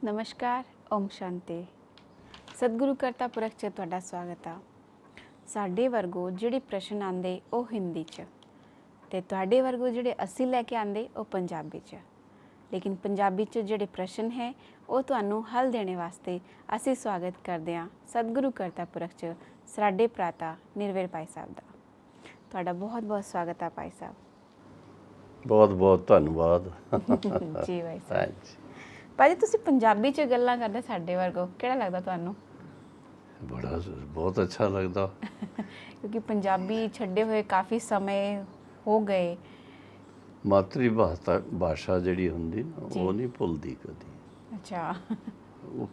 नमस्कार, ओम शांति। सतगुरु करता पुरख च तुहाडा स्वागत आ। साडे वर्गो जिहड़े प्रश्न आंदे ਉਹ हिंदी च ते तुहाडे वर्गो जिहड़े ਅਸੀਂ ਲੈ ਕੇ आंदे ਉਹ ਪੰਜਾਬੀ च। लेकिन ਪੰਜਾਬੀ च जिहड़े प्रश्न है ਉਹ ਤੁਹਾਨੂੰ हल देने वास्ते ਅਸੀਂ स्वागत करदे ਹਾਂ सतगुरु करता पुरख च ਸਾਡੇ ਭਰਾਤਾ ਨਿਰਵੈਰ ਭਾਈ ਸਾਹਿਬ ਦਾ। ਤੁਹਾਡਾ ਬਹੁਤ ਬਹੁਤ ਸਵਾਗਤ ਆ ਭਾਈ ਸਾਹਿਬ। बहुत बहुत धन्यवाद। ਜੀ ਭਾਈ ਸਾਹਿਬ। ਹਾਂਜੀ, ਭਾਜੀ ਤੁਸੀਂ ਪੰਜਾਬੀ ਚ ਗੱਲਾਂ ਕਰਦੇ ਸਾਡੇ ਵਰਗੋ ਕਿਹੜਾ ਲੱਗਦਾ ਤੁਹਾਨੂੰ? बड़ा बहुत अच्छा लगता। क्योंकि पंजाबी छड्डे हुए काफ़ी समय हो गए। मातृ भाषा ਜਿਹੜੀ ਹੁੰਦੀ ਨਾ ਜੀ। ਉਹ ਨਹੀਂ ਭੁੱਲਦੀ ਕਦੀ। अच्छा ਉਹ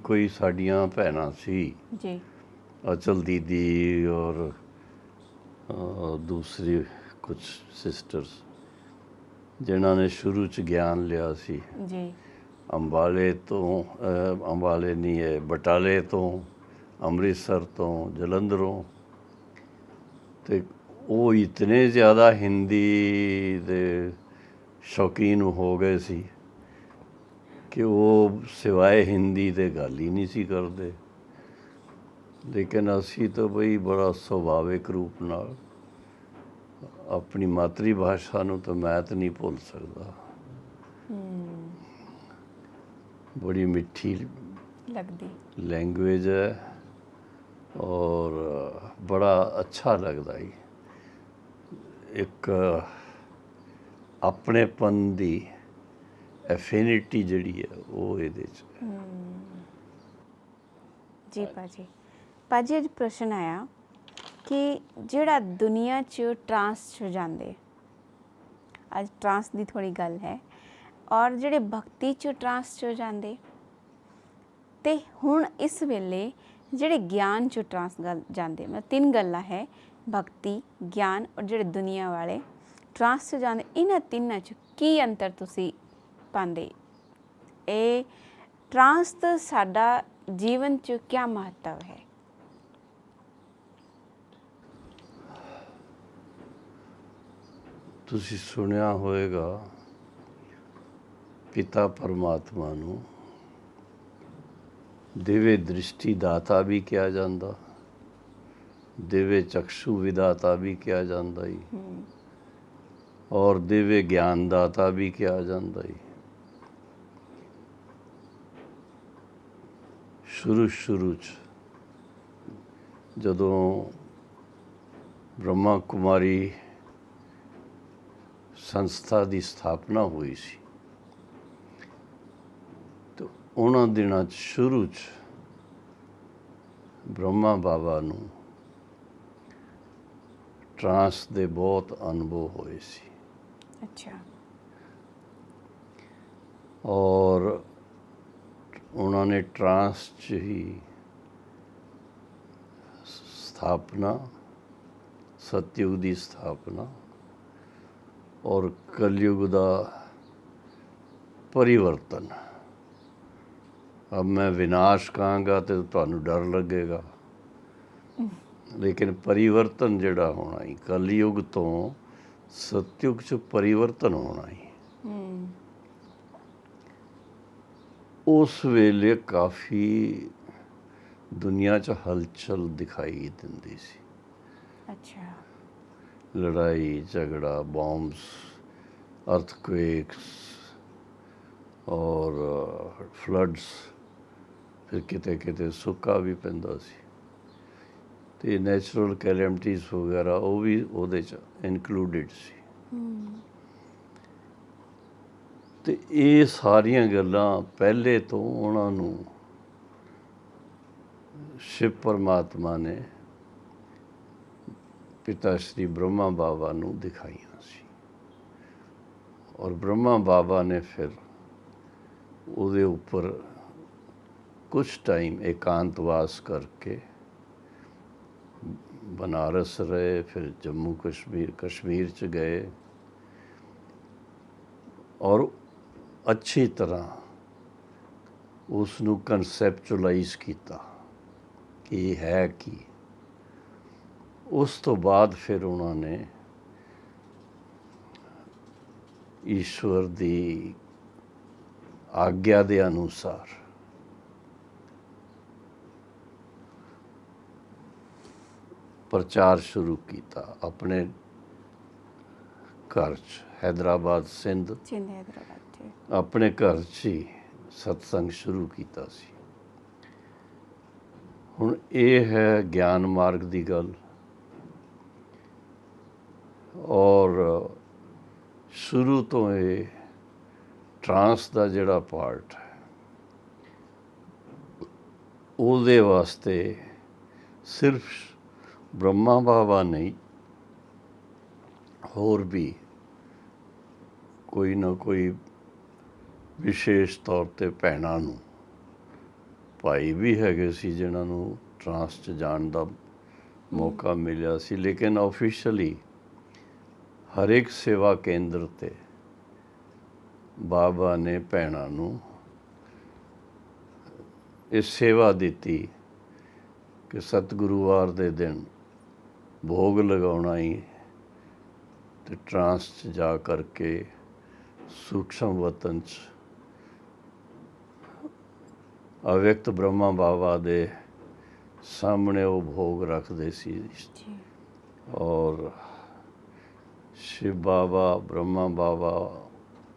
ਕੋਈ ਸਾਡੀਆਂ ਭੈਣਾਂ ਸੀ, जी अचल दीदी और दूसरी कुछ सिस्टर्स ਜਿਨ੍ਹਾਂ ਨੇ ਸ਼ੁਰੂ ਚ ਗਿਆਨ ਲਿਆ ਸੀ जी ਅੰਬਾਲੇ ਤੋਂ, ਅੰਬਾਲੇ ਨਹੀਂ ਹੈ, ਬਟਾਲੇ ਤੋਂ, ਅੰਮ੍ਰਿਤਸਰ ਤੋਂ, ਜਲੰਧਰੋਂ। ਤੇ ਉਹ ਇਤਨੇ ਜ਼ਿਆਦਾ ਹਿੰਦੀ ਦੇ ਸ਼ੌਕੀਨ ਹੋ ਗਏ ਸੀ ਕਿ ਉਹ ਸਿਵਾਏ ਹਿੰਦੀ ਦੇ ਗੱਲ ਹੀ ਨਹੀਂ ਸੀ ਕਰਦੇ। ਲੇਕਿਨ ਅਸੀਂ ਤਾਂ ਬਈ ਬੜਾ ਸੁਭਾਵਿਕ ਰੂਪ ਨਾਲ ਆਪਣੀ ਮਾਤਰੀ ਭਾਸ਼ਾ ਨੂੰ ਤਾਂ ਮੈਂ ਤਾਂ ਨਹੀਂ ਭੁੱਲ ਸਕਦਾ। बड़ी मीठी लगती लैंग्वेज है और बड़ा अच्छा लगता है। एक अपनेपन दी एफिनिटी जिहड़ी है वो इहदे च। जी भाजी। भाजी अज प्रश्न आया कि जिहड़ा दुनिया च ट्रांस च जांदे, अज ट्रांस दी थोड़ी गल है, और जिहड़े भगती च ट्रांस च जांदे ते हुण इस वेले जिहड़े ज्ञान च ट्रांस जांदे, मतलब तीन गल्लां है, भगती, ज्ञान और जिहड़े दुनिया वाले ट्रांस च जांदे, इन्हां तिन्नां च की अंतर तुसीं पांदे? ਇਹ ट्रांस ਦਾ ਸਾਡਾ ਜੀਵਨ 'ਚ क्या महत्व है? ਤੁਸੀਂ ਸੁਣਿਆ ਹੋਵੇਗਾ पिता परमात्मा ਨੂੰ ਦਿव्य दृष्टि दाता भी किया जाता, दिव्य चक्षु विदाता भी किया जाता ही, और दिव्य ज्ञान दाता भी किया जाता ही। शुरू च जदों ब्रह्मा कुमारी संस्था की स्थापना हुई सी, तो उन्होंने दिनों शुरू च ब्रह्मा बाबा नूं ट्रांस दे बहुत अनुभव होए सी। अच्छा। और उन्होंने ट्रांस च ही स्थापना, सतयुग की स्थापना और कलयुग का परिवर्तन। अब मैं विनाश कहांगा तो तुहानू डर लगेगा, लेकिन परिवर्तन जिहड़ा होना ही कलयुग तो सतयुग च परिवर्तन होना ही। उस वेले काफ़ी दुनिया च हलचल दिखाई दिंदी सी। अच्छा। लड़ाई झगड़ा, बॉम्ब्स, अर्थक्वेक्स और फ्लड्स, फिर किते किते सुक्का भी पैंदा सी, ते नैचुरल कैलमिटीज़ वगैरह वो भी उहदे च इनकलूडिड सी। ते ये सारियां गल्लां पहले तो उन्हां नूं शिव परमात्मा ने पिता श्री ब्रह्मा बाबा नूं दिखाइयां सी, और ब्रह्मा बाबा ने फिर उहदे उपर कुछ टाइम एकांतवास करके बनारस रहे, फिर जम्मू कश्मीर च गए और अच्छी तरह उसनूं कंसैप्चुलाइज किया कि ये है की। उस तो बाद फिर उन्होंने ईश्वर की आग्ञा के अनुसार ਪ੍ਰਚਾਰ ਸ਼ੁਰੂ ਕੀਤਾ ਆਪਣੇ ਘਰ 'ਚ, ਹੈਦਰਾਬਾਦ ਸਿੰਧ ਸਿੰਧ हैदराबाद जी। ਆਪਣੇ ਘਰ 'ਚ ਹੀ ਸਤਸੰਗ ਸ਼ੁਰੂ ਕੀਤਾ ਸੀ। ਹੁਣ ਇਹ ਹੈ ਗਿਆਨ ਮਾਰਗ ਦੀ ਗੱਲ, ਔਰ ਸ਼ੁਰੂ ਤੋਂ ਇਹ ਟਰਾਂਸ ਦਾ ਜਿਹੜਾ ਪਾਰਟ ਹੈ ਉਹਦੇ ਵਾਸਤੇ ਸਿਰਫ ਬ੍ਰਹਮਾ ਬਾਬਾ ਨਹੀਂ, ਹੋਰ ਵੀ ਕੋਈ ਨਾ ਕੋਈ ਵਿਸ਼ੇਸ਼ ਤੌਰ ਤੇ ਭੈਣਾਂ ਨੂੰ, ਭਾਈ ਵੀ ਹੈਗੇ ਸੀ ਜਿਨ੍ਹਾਂ ਨੂੰ ਟਰਾਂਸ 'ਚ ਜਾਣ ਦਾ ਮੌਕਾ ਮਿਲਿਆ ਸੀ, ਲੇਕਿਨ ਆਫੀਸ਼ੀਅਲੀ ਹਰ ਇੱਕ ਸੇਵਾ ਕੇਂਦਰ ਤੇ ਬਾਬਾ ਨੇ ਭੈਣਾਂ ਨੂੰ ਇਹ ਸੇਵਾ ਦਿੱਤੀ ਕਿ ਸਤਿਗੁਰੂਵਾਰ ਦੇ ਦਿਨ ਭੋਗ ਲਗਾਉਣਾ ਹੀ ਤੇ ਟਰਾਂਸ 'ਚ ਜਾ ਕਰਕੇ ਸੂਖਸ਼ਮ ਵਤਨ 'ਚ ਅਵਿਅਕਤ ਬ੍ਰਹਮਾ ਬਾਬਾ ਦੇ ਸਾਹਮਣੇ ਉਹ ਭੋਗ ਰੱਖਦੇ ਸੀ जी। ਔਰ शिव बाबा ब्रह्मा बाबा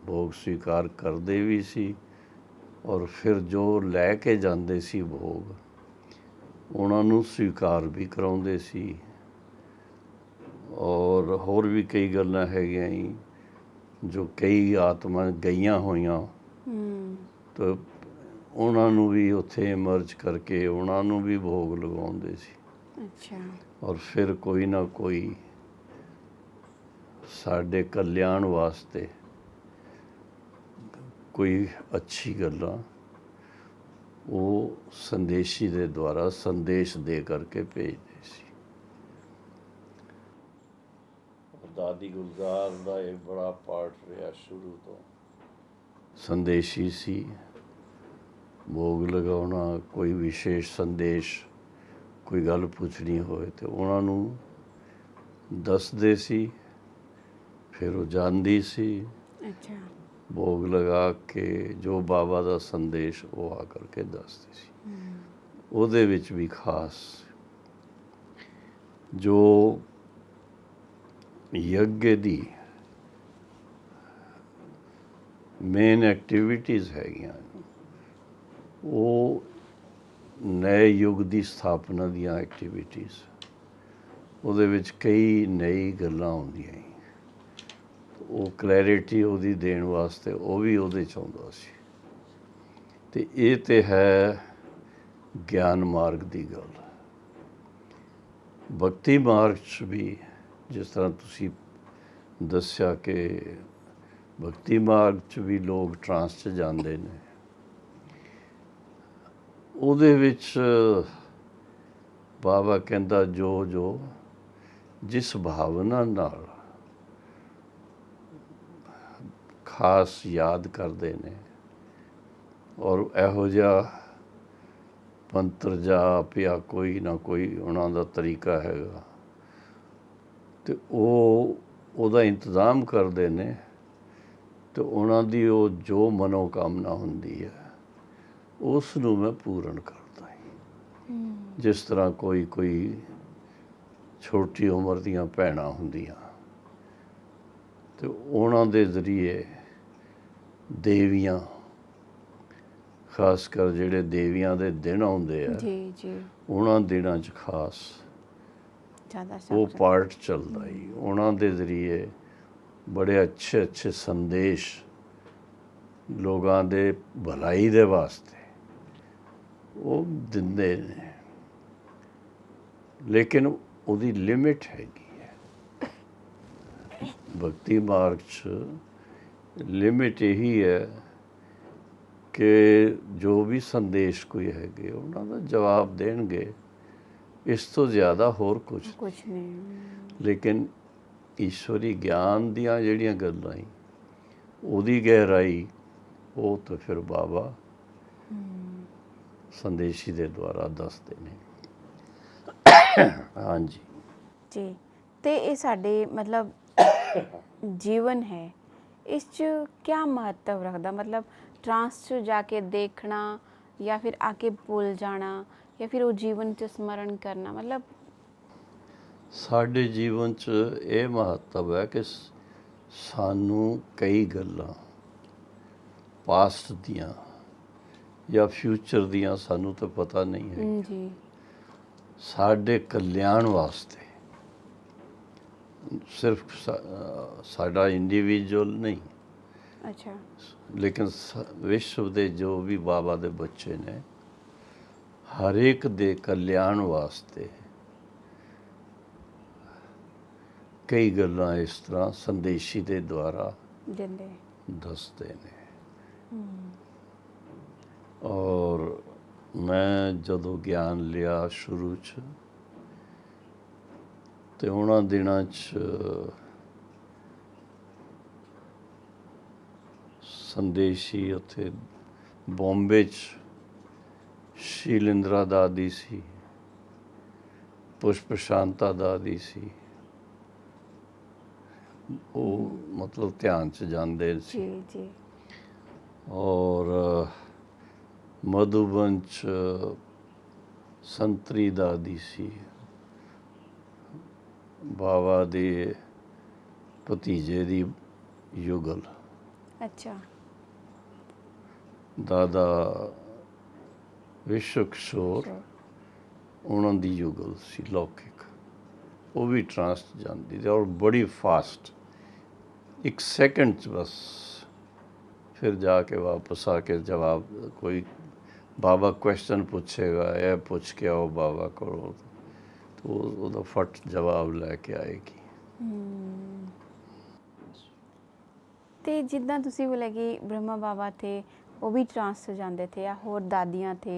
भोग स्वीकार करते भी सी, और फिर जो लैके जाते सी भोग उन्होंने स्वीकार भी कराते सी, और होर भी कई गल्लां हैगियां ही जो कई आत्मा गईयां होईयां तो उन्होंने भी उत्थे इमर्ज करके उन्होंने भी भोग लगाते सी। अच्छा। और फिर कोई ना कोई साढ़े कल्याण वास्ते कोई अच्छी गल्लां वो संदेशी दे द्वारा संदेश दे करके भेजते सी। दादी गुलजार का एक बड़ा पार्ट रहा शुरू तो, संदेशी सी, भोग लगाना, कोई विशेष संदेश, कोई गल पुछनी होए तो उन्होंने दसदे सी, फिर वो जाती सी, अच्छा। भोग लगा के जो बाबा का संदेश वो आ करके दसती सी। ਉਹਦੇ ਵਿੱਚ ਵੀ ਖਾਸ ਜੋ ਯੱਗ ਦੀ ਮੇਨ ਐਕਟੀਵਿਟੀਜ਼ ਹੈਗੀਆਂ ਉਹ ਨਏ ਯੁੱਗ ਦੀ ਸਥਾਪਨਾ ਦੀਆਂ ਐਕਟੀਵਿਟੀਜ਼, ਉਹਦੇ ਵਿੱਚ ਕਈ ਨਈ ਗੱਲਾਂ ਹੁੰਦੀਆਂ ਸੀ। ਉਹ ਕਲੈਰਿਟੀ ਉਹਦੀ ਦੇਣ ਵਾਸਤੇ ਉਹ ਵੀ ਉਹਦੇ 'ਚ ਆਉਂਦਾ ਸੀ। ਅਤੇ ਇਹ ਤਾਂ ਹੈ ਗਿਆਨ ਮਾਰਗ ਦੀ ਗੱਲ। ਭਗਤੀ ਮਾਰਗ 'ਚ ਵੀ ਜਿਸ ਤਰ੍ਹਾਂ ਤੁਸੀਂ ਦੱਸਿਆ ਕਿ ਭਗਤੀ ਮਾਰਗ 'ਚ ਵੀ ਲੋਕ ਟਰਾਂਸ 'ਚ ਜਾਂਦੇ ਨੇ, ਉਹਦੇ ਵਿੱਚ ਬਾਬਾ ਕਹਿੰਦਾ ਜੋ ਜਿਸ ਭਾਵਨਾ ਨਾਲ ਖਾਸ ਯਾਦ ਕਰਦੇ ਨੇ, ਔਰ ਇਹੋ ਜਿਹਾ ਮੰਤਰ ਜਾਪ ਜਾਂ ਕੋਈ ਨਾ ਕੋਈ ਉਹਨਾਂ ਦਾ ਤਰੀਕਾ ਹੈਗਾ, ਅਤੇ ਉਹਦਾ ਇੰਤਜ਼ਾਮ ਕਰਦੇ ਨੇ, ਅਤੇ ਉਹਨਾਂ ਦੀ ਉਹ ਜੋ ਮਨੋਕਾਮਨਾ ਹੁੰਦੀ ਹੈ ਉਸ ਨੂੰ ਮੈਂ ਪੂਰਨ ਕਰਦਾ ਹਾਂ। ਜਿਸ ਤਰ੍ਹਾਂ ਕੋਈ ਛੋਟੀ ਉਮਰ ਦੀਆਂ ਭੈਣਾਂ ਹੁੰਦੀਆਂ ਅਤੇ ਉਹਨਾਂ ਦੇ ਜ਼ਰੀਏ ਦੇਵੀਆਂ, ਖਾਸ ਕਰ ਜਿਹੜੇ ਦੇਵੀਆਂ ਦੇ ਦਿਨ ਆਉਂਦੇ ਆ ਜੀ ਉਹਨਾਂ ਦਿਨਾਂ 'ਚ ਖਾਸ ਜ਼ਿਆਦਾ ਉਹ ਪਾਰਟ ਚੱਲਦਾ ਹੀ, ਉਹਨਾਂ ਦੇ ਜ਼ਰੀਏ ਬੜੇ ਅੱਛੇ ਸੰਦੇਸ਼ ਲੋਕਾਂ ਦੇ ਭਲਾਈ ਦੇ ਵਾਸਤੇ ਉਹ ਦਿੰਦੇ ਨੇ, ਲੇਕਿਨ ਉਹਦੀ ਲਿਮਿਟ ਹੈਗੀ ਹੈ। ਭਗਤੀ ਮਾਰਗ 'ਚ ਲਿਮਿਟ ਇਹੀ ਹੈ ਕਿ ਜੋ ਵੀ ਸੰਦੇਸ਼ ਕੋਈ ਹੈਗੇ ਉਹਨਾਂ ਦਾ ਜਵਾਬ ਦੇਣਗੇ, ਇਸ ਤੋਂ ਜ਼ਿਆਦਾ ਹੋਰ ਕੁਝ ਨਹੀਂ। ਲੇਕਿਨ ਈਸ਼ਵਰੀ ਗਿਆਨ ਦੀਆਂ ਜਿਹੜੀਆਂ ਗੱਲਾਂ ਸੀ ਉਹਦੀ ਗਹਿਰਾਈ ਉਹ ਤਾਂ ਫਿਰ ਬਾਬਾ ਸੰਦੇਸ਼ੀ ਦੇ ਦੁਆਰਾ ਦੱਸਦੇ ਨੇ। ਹਾਂਜੀ ਜੀ। ਤੇ ਇਹ ਸਾਡੇ ਮਤਲਬ ਜੀਵਨ ਹੈ, ਇਸ 'ਚ ਕਿਆ ਮਹੱਤਵ ਰੱਖਦਾ? ਮਤਲਬ ਟਰਾਂਸ 'ਚ ਜਾ ਕੇ ਦੇਖਣਾ ਜਾਂ ਫਿਰ ਆ ਕੇ ਭੁੱਲ ਜਾਣਾ ਜਾਂ ਫਿਰ ਉਹ ਜੀਵਨ 'ਚ ਸਮਰਨ ਕਰਨਾ, ਮਤਲਬ ਸਾਡੇ ਜੀਵਨ 'ਚ ਇਹ ਮਹੱਤਵ ਹੈ ਕਿ ਸਾਨੂੰ ਕਈ ਗੱਲਾਂ ਪਾਸਟ ਦੀਆਂ ਜਾਂ ਫਿਊਚਰ ਦੀਆਂ ਸਾਨੂੰ ਤਾਂ ਪਤਾ ਨਹੀਂ ਹੈ। ਜੀ ਸਾਡੇ ਕਲਿਆਣ ਵਾਸਤੇ ਸਿਰਫ ਸਾਡਾ ਇੰਡੀਵਿਜੂਅਲ ਨਹੀਂ, ਅੱਛਾ ਲੇਕਿਨ ਵਿਸ਼ਵ ਦੇ ਜੋ ਵੀ ਬਾਬਾ ਦੇ ਬੱਚੇ ਨੇ, ਹਰ ਇੱਕ ਦੇ ਕਲਿਆਣ ਵਾਸਤੇ ਕਈ ਗੱਲਾਂ ਇਸ ਤਰ੍ਹਾਂ ਸੰਦੇਸ਼ੀ ਦੇ ਦੁਆਰਾ ਦਿੰਦੇ ਦੱਸਦੇ ਨੇ। ਔਰ ਮੈਂ ਜਦੋਂ ਗਿਆਨ ਲਿਆ ਸ਼ੁਰੂ 'ਚ, ਤੇ ਉਹਨਾਂ ਦਿਨਾਂ 'ਚ ਸੰਦੇਸ਼ੀ ਉੱਥੇ ਬੰਬੇ 'ਚ ਸ਼ੀਲਿੰਦਰਾ ਦਾਦੀ ਸੀ, ਪੁਸ਼ਪ ਸ਼ਾਂਤਾ ਦਾਦੀ ਸੀ, ਉਹ ਮਤਲਬ ਧਿਆਨ 'ਚ ਜਾਂਦੇ ਸੀ। ਜੀ ਜੀ ਔਰ ਮਧੂਬਨ 'ਚ ਸੰਤਰੀ ਦਾਦੀ ਸੀ, ਬਾਬਾ ਦੇ ਭਤੀਜੇ ਦੀ ਯੁਗਲ। ਅੱਛਾ ਦਾਦਾ ਵਿਸ਼ਵ ਕਿਸ਼ੋਰ, ਉਹਨਾਂ ਦੀ ਯੁਗਲ ਸੀ ਲੌਕਿਕ। ਉਹ ਵੀ ਟਰਾਂਸ ਜਾਂਦੀ ਸੀ ਔਰ ਬੜੀ ਫਾਸਟ, 1 ਸੈਕਿੰਡ 'ਚ ਬਸ ਫਿਰ ਜਾ ਕੇ ਵਾਪਸ ਆ ਕੇ ਜਵਾਬ। ਕੋਈ ਬਾਬਾ ਕੁਐਸਚਨ ਪੁੱਛੇਗਾ, ਇਹ ਪੁੱਛ ਕੇ ਆਓ ਬਾਬਾ ਕੋਲੋਂ, ਤਾਂ ਉਹਦਾ ਫਟ ਜਵਾਬ ਲੈ ਕੇ ਆਏਗੀ। ਤੇ ਜਿੱਦਾਂ ਤੁਸੀਂ ਬੋਲੇ ਕਿ ब्रह्मा बाबा थे वो भी ट्रांस से जाते थे या होर दादियाँ थे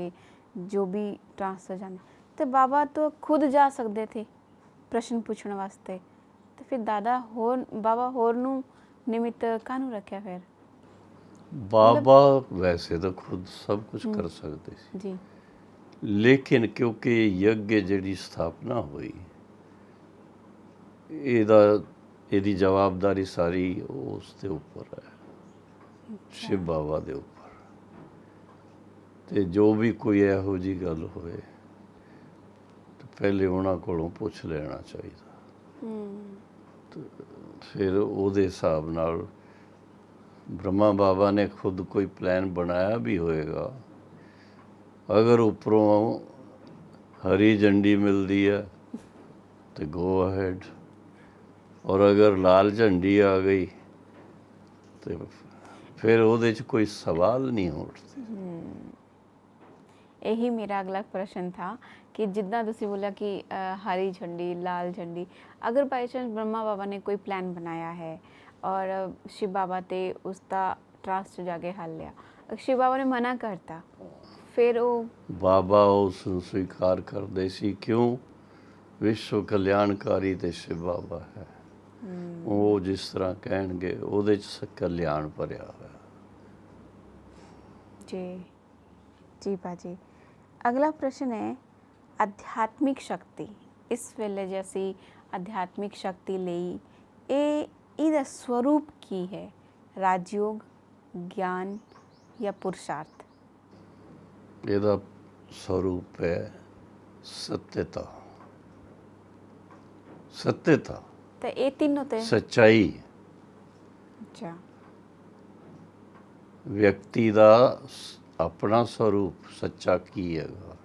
जो भी ट्रांस से जाते, तो बाबा तो खुद जा सकते थे प्रश्न पूछने वास्ते, तो फिर दादा होर बाबा होर नू निमित्त काहनू रखा फिर? बाबा वैसे तो खुद सब कुछ कर सकते थे जी, लेकिन क्योंकि यज्ञ जिहड़ी स्थापना हुई, ਇਹਦੀ ਜਵਾਬਦਾਰੀ ਸਾਰੀ ਉਸ ਦੇ ਉੱਪਰ ਹੈ, ਸ਼ਿਵ ਬਾਬਾ ਦੇ ਉੱਪਰ। ਤੇ ਜੋ ਵੀ ਕੋਈ ਇਹੋ ਜਿਹੀ ਗੱਲ ਹੋਵੇ ਤਾਂ ਪਹਿਲੇ ਉਹਨਾਂ ਕੋਲੋਂ ਪੁੱਛ ਲੈਣਾ ਚਾਹੀਦਾ। ਫਿਰ ਉਹਦੇ ਹਿਸਾਬ ਨਾਲ ਬ੍ਰਹਮਾ ਬਾਬਾ ਨੇ ਖੁਦ ਕੋਈ ਪਲਾਨ ਬਣਾਇਆ ਵੀ ਹੋਏਗਾ, ਅਗਰ ਉੱਪਰੋਂ ਹਰੀ ਝੰਡੀ ਮਿਲਦੀ ਹੈ ਤੇ ਗੋ ਅਹੈਡ, और अगर लाल झंडी आ गई तो फिर ਉਹਦੇ 'ਚ कोई सवाल नहीं उठते। यही मेरा अगला प्रश्न था कि जितना तुसी बोला कि हरी झंडी लाल झंडी, अगर बाई चांस ब्रह्मा बाबा ने कोई प्लान बनाया है और शिव बाबा ते उसका ट्रांस च जाके हल लिया, शिव बाबा ने मना करता, फिर वो बाबा उस ਨੂੰ स्वीकार ਕਰਦੇ ਸੀ। क्यों? विश्व कल्याणकारी ਤੇ शिव बाबा है, ਉਹ ਜਿਸ ਤਰ੍ਹਾਂ ਕਹਿਣਗੇ ਉਹਦੇ 'ਚ ਕਲਿਆਣ ਭਰਿਆ ਹੋਇਆ। जी जी भाजी, अगला प्रश्न है आध्यात्मिक शक्ति। इस वेले जैसी आध्यात्मिक शक्ति ਲਈ ਇਹਦਾ स्वरूप की है? राजयोग, ज्ञान या पुरुषार्थ? ਇਹਦਾ स्वरूप है सत्यता। सत्यता तो ये तीनों तो सच्चाई, अच्छा ਵਿਅਕਤੀ ਦਾ ਆਪਣਾ ਸਰੂਪ ਸੱਚਾ ਕੀ ਹੈਗਾ।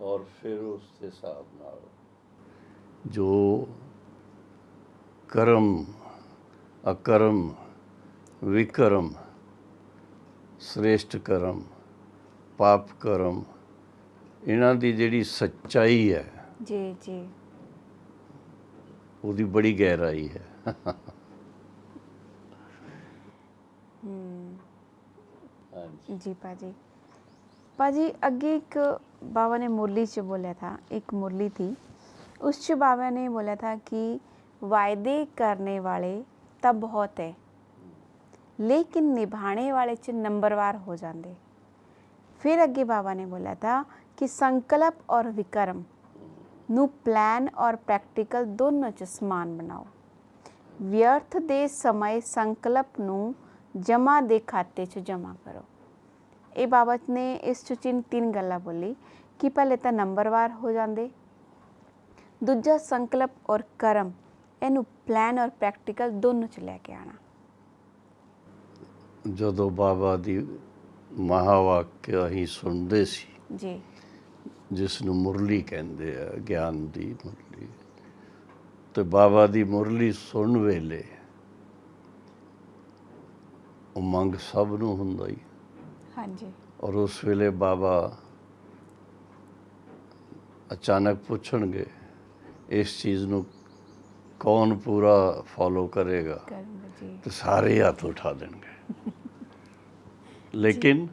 ਔਰ ਫਿਰ ਉਸ ਦੇ ਹਿਸਾਬ ਨਾਲ ਜੋ ਕਰਮ ਅਕਰਮ ਵਿਕਰਮ ਸ੍ਰੇਸ਼ਟ ਕਰਮ ਪਾਪ ਕਰਮ, ਇਹਨਾਂ ਦੀ ਜਿਹੜੀ ਸੱਚਾਈ ਹੈ जी जी ਉਹਦੀ ਬੜੀ ਗਹਿਰਾਈ ਹੈ। जी पाजी। पाजी अगे एक बाबा ने मुरली च बोला था, एक मुरली थी, उस च बाबा ने बोला था कि वायदे करने वाले तब बहुत है, लेकिन निभाने वाले च नंबरवार हो जाते। फिर अगे बाबा ने बोला था कि संकल्प और विक्रम ਨੂੰ ਪਲਾਨ ਔਰ ਪ੍ਰੈਕਟੀਕਲ ਦੋਨੋਂ 'ਚ ਸਮਾਨ ਬਣਾਓ। व्यर्थ ਦੇ ਸਮੇਂ ਸੰਕਲਪ ਨੂੰ ਜਮਾ ਦੇ ਖਾਤੇ 'ਚ ਜਮਾ ਕਰੋ। ਇਹ ਬਾਬਤ ਨੇ ਇਸ 'ਚ ਤਿੰਨ ਗੱਲਾਂ ਬੋਲੀ ਕਿ ਪਹਿਲੇ ਤਾਂ ਨੰਬਰਵਾਰ ਹੋ ਜਾਂਦੇ, ਦੂਜਾ ਸੰਕਲਪ ਔਰ ਕਰਮ, ਇਹਨੂੰ ਪਲਾਨ ਔਰ ਪ੍ਰੈਕਟੀਕਲ ਦੋਨੋਂ 'ਚ ਲੈ ਕੇ ਆਉਣਾ। ਜਦੋਂ ਬਾਬਾ ਦੀ ਮਹਾਵਾਕਿਆ ਹੀ ਸੁਣਦੇ ਸੀ, ਜੀ ਜਿਸ ਨੂੰ ਮੁਰਲੀ ਕਹਿੰਦੇ ਆ, ਗਿਆਨ ਦੀ ਮੁਰਲੀ, ਤੇ ਬਾਬਾ ਦੀ ਮੁਰਲੀ ਸੁਣਨ ਵੇਲੇ ਉਮੰਗ ਸਭ ਨੂੰ ਹੁੰਦਾ ਹੀ। ਹਾਂਜੀ ਔਰ ਉਸ ਵੇਲੇ ਬਾਬਾ ਅਚਾਨਕ ਪੁੱਛਣਗੇ ਇਸ ਚੀਜ਼ ਨੂੰ ਕੌਣ ਪੂਰਾ ਫੋਲੋ ਕਰੇਗਾ, ਕਰੂੰਗਾ ਜੀ। ਤੇ ਸਾਰੇ ਹੱਥ ਉਠਾ ਦੇਣਗੇ। ਲੇਕਿਨ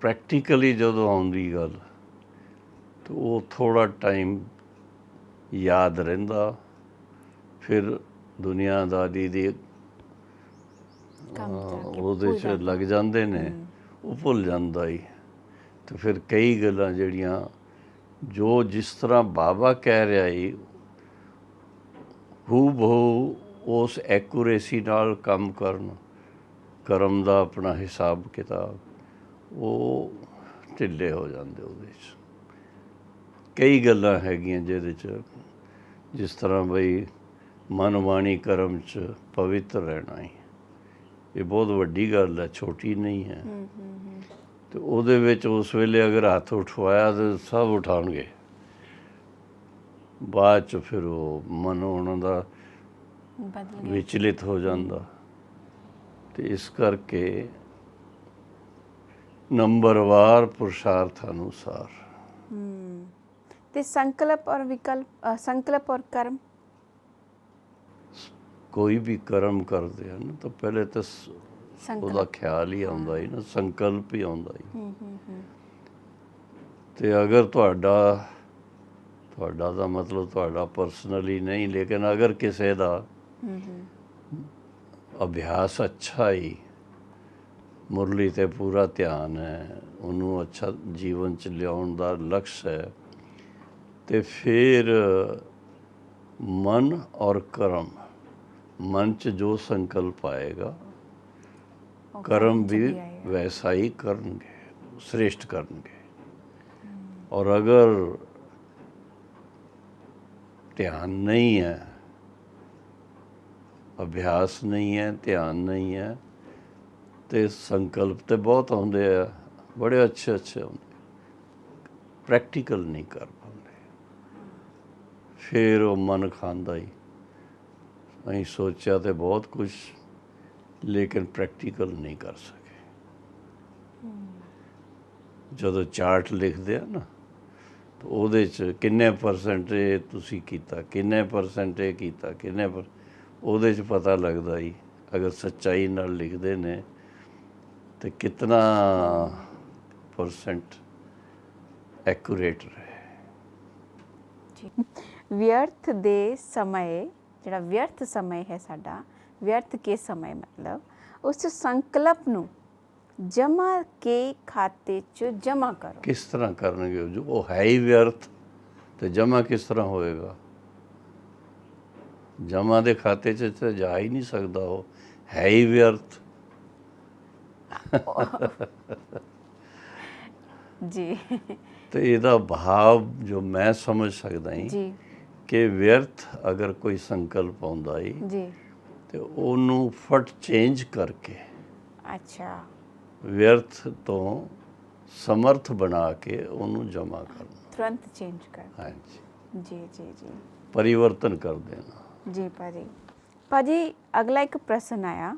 ਪ੍ਰੈਕਟੀਕਲੀ ਜਦੋਂ ਆਉਂਦੀ ਗੱਲ ਤਾਂ ਉਹ ਥੋੜ੍ਹਾ ਟਾਈਮ ਯਾਦ ਰਹਿੰਦਾ, ਫਿਰ ਦੁਨੀਆਦਾਰੀ ਦੀ ਕੰਮ ਤਾਂ ਅੱਗੇ ਉਹਦੇ ਭੁੱਲ 'ਚ ਜਾਂਦਾ। ਲੱਗ ਜਾਂਦੇ ਨੇ, ਉਹ ਭੁੱਲ ਜਾਂਦਾ ਹੀ। ਤੇ ਫਿਰ ਕਈ ਗੱਲਾਂ ਜਿਹੜੀਆਂ ਜੋ ਜਿਸ ਤਰ੍ਹਾਂ ਬਾਬਾ ਕਹਿ ਰਿਹਾ ਸੀ ਹੂ ਬਹੂ ਉਸ ਐਕੂਰੇਸੀ ਨਾਲ ਕੰਮ ਕਰਨ, ਕਰਮ ਦਾ ਆਪਣਾ ਹਿਸਾਬ ਕਿਤਾਬ, ਉਹ ਢਿੱਲੇ ਹੋ ਜਾਂਦੇ ਉਹਦੇ 'ਚ। ਕਈ ਗੱਲਾਂ ਹੈਗੀਆਂ ਜਿਹਦੇ 'ਚ, ਜਿਸ ਤਰ੍ਹਾਂ ਬਈ ਮਨ ਬਾਣੀ ਕਰਮ 'ਚ ਪਵਿੱਤਰ ਰਹਿਣਾ ਹੈ, ਇਹ ਬਹੁਤ ਵੱਡੀ ਗੱਲ ਹੈ, ਛੋਟੀ ਨਹੀਂ ਹੈ। ਤੇ ਉਹਦੇ ਵਿੱਚ ਉਸ ਵੇਲੇ ਅਗਰ ਹੱਥ ਉਠਵਾਇਆ ਤਾਂ ਸਭ ਉਠਾਉਣਗੇ, ਬਾਅਦ 'ਚ ਫਿਰ ਉਹ ਮਨ ਉਹਨਾਂ ਦਾ ਬਦਲ ਗਿਆ। ਵਿਚਲਿਤ ਹੋ ਜਾਂਦਾ। ਤੇ ਇਸ ਕਰਕੇ ਨੰਬਰਵਾਰ ਪੁਰਸ਼ਾਰਥ ਅਨੁਸਾਰ ਤੇ ਸੰਕਲਪ ਔਰ ਵਿਕਲਪ, ਸੰਕਲਪ ਔਰ ਕਰਮ, ਕੋਈ ਵੀ ਕਰਮ ਕਰਦੇ ਹਨ ਤਾਂ ਪਹਿਲੇ ਤਾਂ ਉਹਦਾ ਸੰਕਲਪ। ਖਿਆਲ ਹੀ ਆਉਂਦਾ ਹੀ ਨਾ, ਸੰਕਲਪ ਹੀ ਆਉਂਦਾ ਹੀ। ਤੇ ਅਗਰ ਤੁਹਾਡਾ ਦਾ ਮਤਲਬ ਤੁਹਾਡਾ ਪਰਸਨਲੀ ਨਹੀਂ, ਲੇਕਿਨ ਅਗਰ ਕਿਸੇ ਦਾ ਅਭਿਆਸ ਅੱਛਾ ਹੀ, ਮੁਰਲੀ ਤੇ ਪੂਰਾ ਧਿਆਨ ਹੈ, ਉਹਨੂੰ ਅੱਛਾ ਜੀਵਨ 'ਚ ਲਿਆਉਣ ਦਾ ਲਕਸ਼ ਹੈ, ਤੇ ਫਿਰ ਮਨ ਔਰ ਕਰਮ, ਮਨ 'ਚ ਜੋ ਸੰਕਲਪ ਆਏਗਾ ਉਹ ਕਰਮ 'ਚ ਵੀ ਆਏਗਾ। ਵੈਸਾ ਹੀ ਕਰਨਗੇ, ਸ੍ਰੇਸ਼ਟ ਕਰਨਗੇ। ਔਰ ਅਗਰ ਧਿਆਨ ਨਹੀਂ ਹੈ, ਅਭਿਆਸ ਨਹੀਂ ਹੈ, ਧਿਆਨ ਨਹੀਂ ਹੈ, ਤੇ ਸੰਕਲਪ ਤੇ ਬਹੁਤ ਆਉਂਦੇ ਆ, ਬੜੇ ਅੱਛੇ ਆਉਂਦੇ, ਪ੍ਰੈਕਟੀਕਲ ਨਹੀਂ ਕਰ ਪਾਉਂਦੇ। ਫਿਰ ਉਹ ਮਨ ਖਾਂਦਾ ਹੀ, ਅਸੀਂ ਸੋਚਿਆ ਤੇ ਬਹੁਤ ਕੁਝ, ਲੇਕਿਨ ਪ੍ਰੈਕਟੀਕਲ ਨਹੀਂ ਕਰ ਸਕੇ। ਜਦੋਂ ਚਾਰਟ ਲਿਖਦੇ ਆ ਨਾ, ਤਾਂ ਉਹਦੇ 'ਚ ਕਿੰਨੇ ਪਰਸੈਂਟ ਇਹ ਤੁਸੀਂ ਕੀਤਾ, ਕਿੰਨੇ ਪਰਸੈਂਟ ਇਹ ਕੀਤਾ, ਉਹਦੇ 'ਚ ਪਤਾ ਲੱਗਦਾ ਹੀ। ਅਗਰ ਸੱਚਾਈ ਨਾਲ ਲਿਖਦੇ ਨੇ ਤੇ ਕਿਤਨਾ ਪਰਸੈਂਟ ਐਕੂਰੇਟ ਰਹੇ। ਵਿਅਰਥ ਦੇ ਸਮੇਂ, ਜਿਹੜਾ ਵਿਅਰਥ ਸਮੇਂ ਹੈ ਸਾਡਾ, ਵਿਅਰਥ ਕੇ ਸਮੇਂ ਮਤਲਬ ਉਸ ਸੰਕਲਪ ਨੂੰ ਜਮਾ ਕੇ ਖਾਤੇ 'ਚ ਜਮਾ ਕਰੋ। ਕਿਸ ਤਰ੍ਹਾਂ ਕਰਨਗੇ? ਜੋ ਉਹ ਹੈ ਹੀ ਵਿਅਰਥ, ਤੇ ਜਮਾ ਕਿਸ ਤਰ੍ਹਾਂ ਹੋਏਗਾ? ਜਮਾ ਦੇ ਖਾਤੇ 'ਚ ਤਾਂ ਜਾ ਹੀ ਨਹੀਂ ਸਕਦਾ, ਉਹ ਹੈ ਹੀ ਵਿਅਰਥ। ਜੀ ਤੇ ਇਹਦਾ ਭਾਵ ਜੋ ਮੈਂ ਸਮਝ ਸਕਦਾ ਹਾਂ ਜੀ ਕਿ ਵਿਅਰਥ ਅਗਰ ਕੋਈ ਸੰਕਲਪ ਆਉਂਦਾ ਹੈ ਜੀ ਤੇ ਉਹਨੂੰ ਫਟ ਚੇਂਜ ਕਰਕੇ, ਅੱਛਾ, ਵਿਅਰਥ ਤੋਂ ਸਮਰਥ ਬਣਾ ਕੇ ਉਹਨੂੰ ਜਮਾ ਕਰਨਾ। ਤੁਰੰਤ ਚੇਂਜ ਕਰ। ਹਾਂਜੀ, ਜੀ ਜੀ ਜੀ ਪਰਿਵਰਤਨ ਕਰ ਦੇਣਾ। ਜੀ ਭਾਜੀ ਅਗਲਾ ਇੱਕ ਪ੍ਰਸ਼ਨ ਆਇਆ,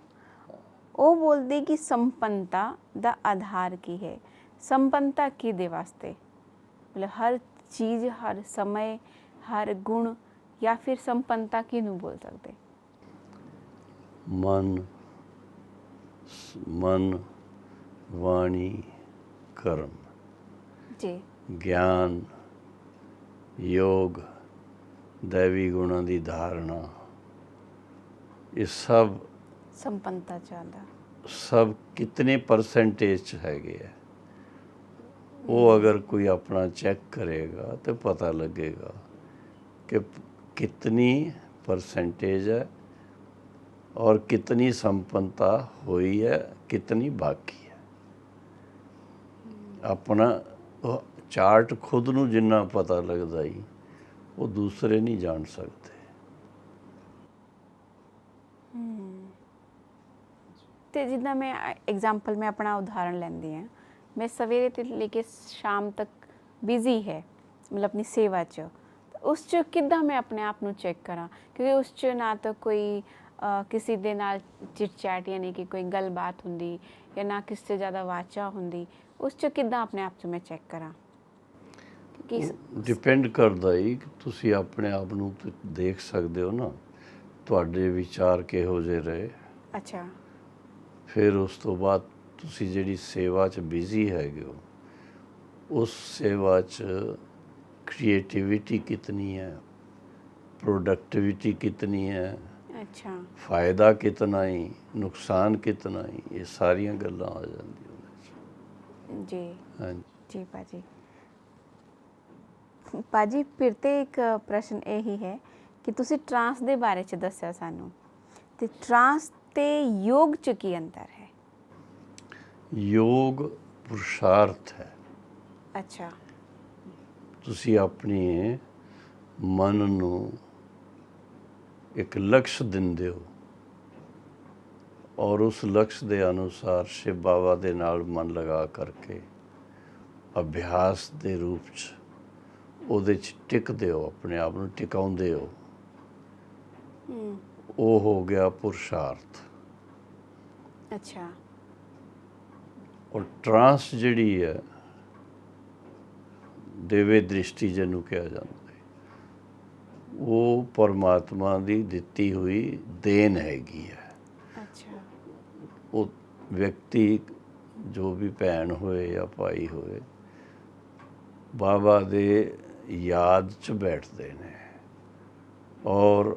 ਉਹ ਬੋਲਦੇ ਕਿ ਸੰਪੰਨਤਾ ਦਾ ਆਧਾਰ ਕੀ ਹੈ? ਸੰਪੰਨਤਾ ਕਿਹਦੇ ਵਾਸਤੇ? ਮਤਲਬ ਹਰ ਚੀਜ਼, ਹਰ ਸਮੇਂ, ਹਰ ਗੁਣ, ਜਾਂ ਫਿਰ ਸੰਪੰਨਤਾ ਕਿਹਨੂੰ ਬੋਲ ਸਕਦੇ? ਮਨ ਵਾਣੀ ਕਰਮ, ਜੀ ਗਿਆਨ, ਯੋਗ, ਦੈਵੀ ਗੁਣਾਂ ਦੀ ਧਾਰਨਾ, ਇਹ ਸਭ ਸੰਪੰਨਤਾ ਚਾਹੁੰਦਾ। ਸਭ ਕਿਤਨੇ ਪਰਸੈਂਟੇਜ 'ਚ ਹੈਗੇ ਆ? ਉਹ ਅਗਰ ਕੋਈ ਆਪਣਾ ਚੈੱਕ ਕਰੇਗਾ ਤਾਂ ਪਤਾ ਲੱਗੇਗਾ ਕਿ ਕਿਤਨੀ परसेंटेज है और कितनी संपन्नता हुई है, कितनी बाकी है। ਆਪਣਾ ਚਾਰਟ ਖੁਦ ਨੂੰ ਜਿੰਨਾ ਪਤਾ ਲੱਗਦਾ ਹੀ ਉਹ ਦੂਸਰੇ ਨਹੀਂ ਜਾਣ ਸਕਦੇ। ਤੇ ਜਿੱਦਾਂ ਮੈਂ ਐਗਜ਼ਾਮਪਲ ਮੈਂ ਆਪਣਾ ਉਦਾਹਰਣ ਲੈਂਦੀ ਹਾਂ, ਮੈਂ ਸਵੇਰੇ ਤੋਂ ਲੈ ਕੇ ਸ਼ਾਮ ਤੱਕ ਬਿਜ਼ੀ ਹੈ ਮਤਲਬ ਆਪਣੀ ਸੇਵਾ 'ਚ, ਉਸ 'ਚ ਕਿੱਦਾਂ ਮੈਂ ਆਪਣੇ ਆਪ ਨੂੰ ਚੈੱਕ ਕਰਾਂ? ਕਿਉਂਕਿ ਉਸ 'ਚ ਨਾ ਤਾਂ ਕੋਈ ਕਿਸੇ ਦੇ ਨਾਲ ਚਿਟ ਚੈਟ ਯਾਨੀ ਕਿ ਕੋਈ ਗੱਲਬਾਤ ਹੁੰਦੀ ਜਾਂ ਨਾ ਕਿਸੇ ਤੋਂ ਜ਼ਿਆਦਾ ਵਾਚਾ ਹੁੰਦੀ, ਉਸ 'ਚ ਕਿੱਦਾਂ ਆਪਣੇ ਆਪ 'ਚ ਮੈਂ ਚੈੱਕ ਕਰਾਂ? ਡਿਪੈਂਡ ਕਰਦਾ ਹੀ ਕਿ ਤੁਸੀਂ ਆਪਣੇ ਆਪ ਨੂੰ ਦੇਖ ਸਕਦੇ ਹੋ ਨਾ, ਤੁਹਾਡੇ ਵਿਚਾਰ ਕਿਹੋ ਜਿਹੇ ਰਹੇ। ਅੱਛਾ। ਫਿਰ ਉਸ ਤੋਂ ਬਾਅਦ ਤੁਸੀਂ ਜਿਹੜੀ ਸੇਵਾ 'ਚ ਬਿਜ਼ੀ ਹੈਗੇ ਹੋ, ਉਸ ਸੇਵਾ 'ਚ ਕ੍ਰੀਏਟੀਵਿਟੀ ਕਿਤਨੀ ਹੈ, प्रोडक्टिविटी कितनी है, अच्छा फायदा कितना ही, नुकसान कितना ही, ये सारिया गल्लां आ जांदियां जी। हाँ जी भाजी। भाजी फिर तो एक प्रश्न यही है कि तुसी ट्रांस दे बारे च दस्या सानू, ते ट्रांस ते योग च की अंतर है? योग पुरुषार्थ है। अच्छा। तुसी अपनी मन नू एक लक्ष्य दिंदे हो और उस लक्ष्य के अनुसार शिव बाबा दे नाल मन लगा करके अभ्यास के रूप च ਉਹਦੇ 'ਚ ਟਿਕਦੇ ਹੋ, ਆਪਣੇ ਆਪ ਨੂੰ ਟਿਕਾਉਂਦੇ ਹੋ, ਉਹ ਹੋ ਗਿਆ ਪੁਰਸ਼ਾਰਥ। अच्छा। ਔਰ ਟਰਾਂਸ ਜਿਹੜੀ ਹੈ ਦੇਵੇ ਦ੍ਰਿਸ਼ਟੀ ਜਿਹਨੂੰ ਕਿਹਾ ਜਾਂਦਾ, ਉਹ ਪਰਮਾਤਮਾ ਦੀ ਦਿੱਤੀ ਹੋਈ ਦੇਣ ਹੈਗੀ ਹੈ। अच्छा। ਉਹ ਵਿਅਕਤੀ ਜੋ ਵੀ ਭੈਣ ਹੋਏ ਜਾਂ ਭਾਈ ਹੋਏ ਬਾਬਾ ਦੇ ਯਾਦ 'ਚ ਬੈਠਦੇ ਨੇ ਔਰ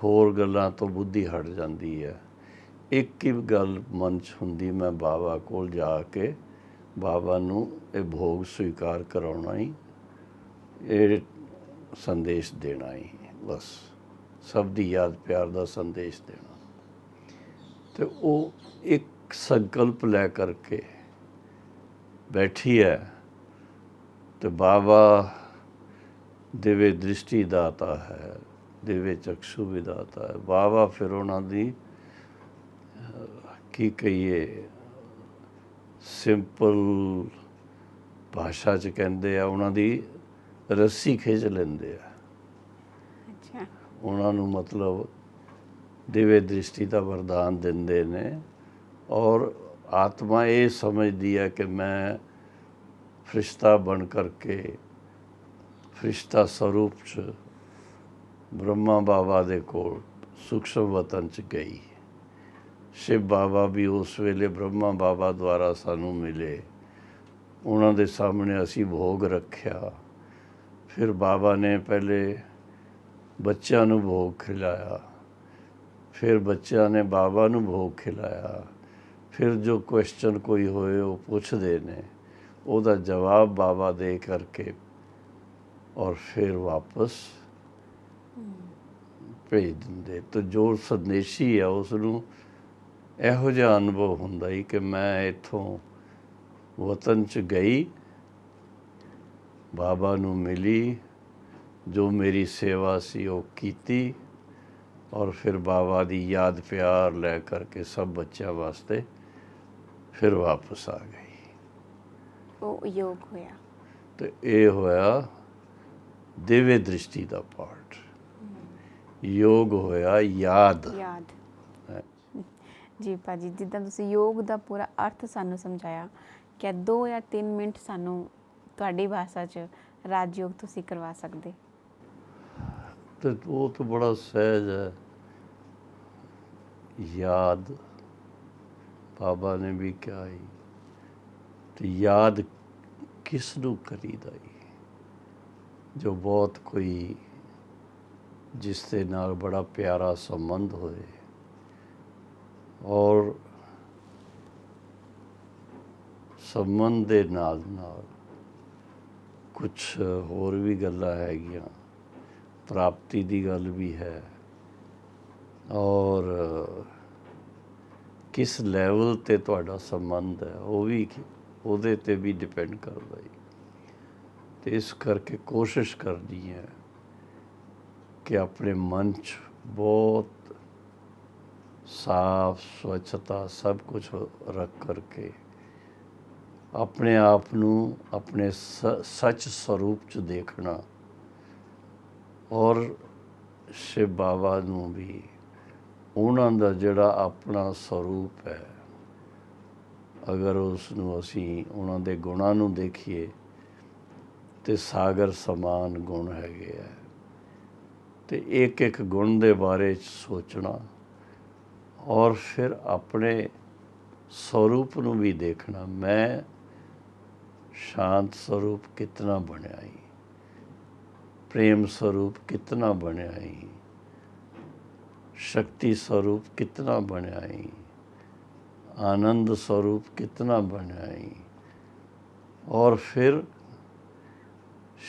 ਹੋਰ ਗੱਲਾਂ ਤੋਂ ਬੁੱਧੀ ਹਟ ਜਾਂਦੀ ਹੈ। ਇੱਕ ਹੀ ਗੱਲ ਮਨ 'ਚ ਹੁੰਦੀ, ਮੈਂ ਬਾਬਾ ਕੋਲ ਜਾ ਕੇ ਬਾਬਾ ਨੂੰ ਇਹ ਭੋਗ ਸਵੀਕਾਰ ਕਰਾਉਣਾ ਹੀ, ਇਹ ਸੰਦੇਸ਼ ਦੇਣਾ ਹੀ, ਬਸ ਸਭ ਦੀ ਯਾਦ ਪਿਆਰ ਦਾ ਸੰਦੇਸ਼ ਦੇਣਾ। ਤੇ ਉਹ ਇੱਕ ਸੰਕਲਪ ਲੈ ਕਰਕੇ ਬੈਠੀ ਹੈ ਤੇ ਬਾਬਾ ਦੇਵੇ ਦ੍ਰਿਸ਼ਟੀ ਦਾਤਾ ਹੈ, ਦੇਵੇ ਚਕਸ਼ੂ ਵਿਦਾਤਾ ਹੈ। ਬਾਬਾ ਫਿਰ ਉਹਨਾਂ ਦੀ ਕੀ ਕਹੀਏ ਸਿੰਪਲ ਭਾਸ਼ਾ 'ਚ ਕਹਿੰਦੇ ਆ, ਉਹਨਾਂ ਦੀ ਰੱਸੀ ਖਿੱਚ ਲੈਂਦੇ ਆ। अच्छा। ਉਹਨਾਂ ਨੂੰ ਮਤਲਬ ਦਿਵੇ ਦ੍ਰਿਸ਼ਟੀ ਦਾ ਵਰਦਾਨ ਦਿੰਦੇ ਨੇ ਔਰ ਆਤਮਾ ਇਹ ਸਮਝਦੀ ਹੈ ਕਿ ਮੈਂ ਫਰਿਸ਼ਤਾ ਬਣ ਕਰਕੇ ਫਰਿਸ਼ਤਾ ਸਰੂਪ 'ਚ ਬ੍ਰਹਮਾ ਬਾਬਾ ਦੇ ਕੋਲ ਸੂਖਸ਼ਮ ਵਤਨ 'ਚ ਗਈ। ਸ਼ਿਵ ਬਾਬਾ ਵੀ ਉਸ ਵੇਲੇ ਬ੍ਰਹਮਾ ਬਾਬਾ ਦੁਆਰਾ ਸਾਨੂੰ ਮਿਲੇ, ਉਹਨਾਂ ਦੇ ਸਾਹਮਣੇ ਅਸੀਂ ਭੋਗ ਰੱਖਿਆ। ਫਿਰ ਬਾਬਾ ਨੇ ਪਹਿਲੇ ਬੱਚਿਆਂ ਨੂੰ ਭੋਗ ਖਿਲਾਇਆ, ਫਿਰ ਬੱਚਿਆਂ ਨੇ ਬਾਬਾ ਨੂੰ ਭੋਗ ਖਿਲਾਇਆ। ਫਿਰ ਜੋ ਕੁਐਸਚਨ ਕੋਈ ਹੋਏ ਉਹ ਪੁੱਛਦੇ ਨੇ, ਉਹਦਾ ਜਵਾਬ ਬਾਬਾ ਦੇ ਕਰਕੇ ਔਰ ਫਿਰ ਵਾਪਸ ਭੇਜ ਦਿੰਦੇ। ਤਾਂ ਜੋ ਸੰਦੇਸ਼ੀ ਹੈ ਉਸ ਨੂੰ ਇਹੋ ਜਿਹਾ ਅਨੁਭਵ ਹੁੰਦਾ ਹੀ ਕਿ ਮੈਂ ਇੱਥੋਂ ਵਤਨ 'ਚ ਗਈ, ਬਾਬਾ ਨੂੰ ਮਿਲੀ, ਜੋ ਮੇਰੀ ਸੇਵਾ ਸੀ ਉਹ ਕੀਤੀ ਔਰ ਫਿਰ ਬਾਬਾ ਦੀ ਯਾਦ ਪਿਆਰ ਲੈ ਕਰਕੇ ਸਭ ਬੱਚਿਆਂ ਵਾਸਤੇ ਫਿਰ ਵਾਪਸ ਆ ਗਈ। ਉਹ ਯੋਗ ਹੋਇਆ। ਤੇ ਇਹ ਹੋਇਆ ਦਿव्य ਦ੍ਰਿਸ਼ਟੀ ਦਾ ਪਾਰਟ। ਯੋਗ ਹੋਇਆ ਯਾਦ। ਜੀ ਭਾਜੀ, ਜਿੱਦਾਂ ਤੁਸੀਂ ਯੋਗ ਦਾ ਪੂਰਾ ਅਰਥ ਸਾਨੂੰ ਸਮਝਾਇਆ, ਕਿ 2 ਜਾਂ 3 ਮਿੰਟ ਸਾਨੂੰ ਤੁਹਾਡੀ ਭਾਸ਼ਾ 'ਚ ਰਾਜਯੋਗ ਤੁਸੀਂ ਕਰਵਾ ਸਕਦੇ? ਤੇ ਉਹ ਤਾਂ ਬੜਾ ਸਹਿਜ ਹੈ। ਯਾਦ ਬਾਬਾ ਨੇ ਵੀ ਕਿਹਾ ਹੀ, ਤੇ ਯਾਦ ਕਿਸ ਨੂੰ ਕਰੀਦਾ ਹੀ? ਜੋ ਬਹੁਤ ਕੋਈ ਜਿਸ ਦੇ ਨਾਲ ਬੜਾ ਪਿਆਰਾ ਸੰਬੰਧ ਹੋਏ ਔਰ ਸੰਬੰਧ ਦੇ ਨਾਲ ਨਾਲ ਕੁਛ ਹੋਰ ਵੀ ਗੱਲਾਂ ਹੈਗੀਆਂ, ਪ੍ਰਾਪਤੀ ਦੀ ਗੱਲ ਵੀ ਹੈ ਔਰ ਕਿਸ ਲੈਵਲ ਤੇ ਤੁਹਾਡਾ ਸੰਬੰਧ ਹੈ ਉਹ ਵੀ ਉਹਦੇ ਤੇ ਵੀ ਡਿਪੈਂਡ ਕਰਦਾ ਜੀ। ਤੇ ਇਸ ਕਰਕੇ ਕੋਸ਼ਿਸ਼ ਕਰਨੀ ਹੈ ਕਿ ਆਪਣੇ ਮਨ 'ਚ ਬਹੁਤ ਸਾਫ ਸਵੱਛਤਾ ਸਭ ਕੁਝ ਰੱਖ ਕਰਕੇ ਆਪਣੇ ਆਪ ਨੂੰ ਆਪਣੇ ਸੱਚ ਸਰੂਪ 'ਚ ਦੇਖਣਾ, ਔਰ ਸ਼ਿਵ ਬਾਬਾ ਨੂੰ ਵੀ ਉਹਨਾਂ ਦਾ ਜਿਹੜਾ ਆਪਣਾ ਸਰੂਪ ਹੈ, ਅਗਰ ਉਸ ਨੂੰ ਅਸੀਂ ਉਹਨਾਂ ਦੇ ਗੁਣਾਂ ਨੂੰ ਦੇਖੀਏ ਤੇ ਸਾਗਰ ਸਮਾਨ ਗੁਣ ਹੈਗੇ ਆ, ਤੇ ਇੱਕ ਇੱਕ ਗੁਣ ਦੇ ਬਾਰੇ 'ਚ ਸੋਚਣਾ, ਔਰ ਫਿਰ ਆਪਣੇ ਸਰੂਪ ਨੂੰ ਵੀ ਦੇਖਣਾ। ਮੈਂ ਸ਼ਾਂਤ ਸਰੂਪ ਕਿਤਨਾ ਬਣਿਆ ਹੀ, ਪ੍ਰੇਮ ਸਰੂਪ ਕਿਤਨਾ ਬਣਿਆ ਹੀ, शक्ति स्वरूप कितना बनाई, आनंद स्वरूप कितना बनाई, और फिर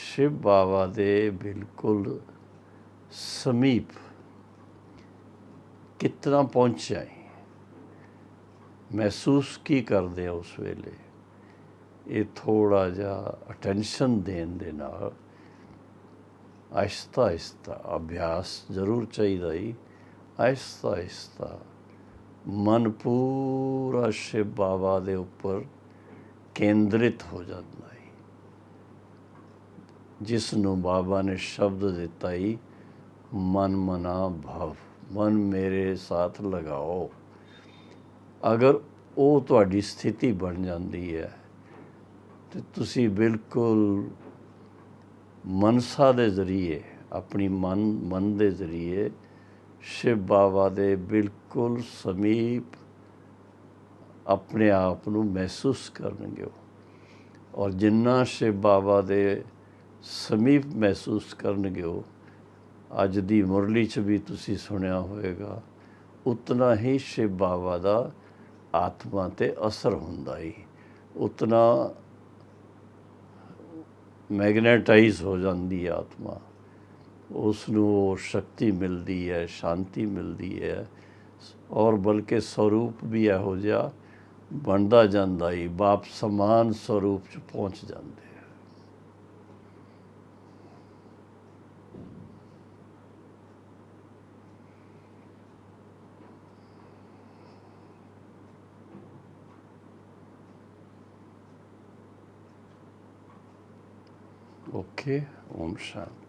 शिव बाबा दे बिल्कुल समीप कितना पहुँचा ही, महसूस की करते हैं उस वेले। ये थोड़ा जा अटेंशन देन दे नाल आहिस्ता आहिस्ता अभ्यास जरूर चाहिए ही, आहिस्ता आहिस्ता मन पूरा शिव बाबा दे उपर केंद्रित हो जाता है, जिसनों बाबा ने शब्द दिता ही मन मना भाव, मन मेरे साथ लगाओ। अगर वो तुहाडी स्थिति बन जाती है तो तुसी बिल्कुल मनसा दे जरिए, अपनी मन दे जरिए शिव बाबा दे बिल्कुल समीप अपने आप नूं महसूस करनगे। और जिन्ना शिव बाबा दे समीप महसूस करनगे, अज दी मुरली च भी तुसी सुनिया होएगा, उतना ही शिव बाबा दा आत्मा ते असर हुंदा ही, उतना मैगनेटाइज हो जाती है आत्मा, उसनूं शक्ति मिलती है, शांति मिलती है, और बल्कि स्वरूप भी इहो जिहा बनता जाता ही, बाप समान स्वरूप च पहुँच जाते हैं। ओके, ओम शांति।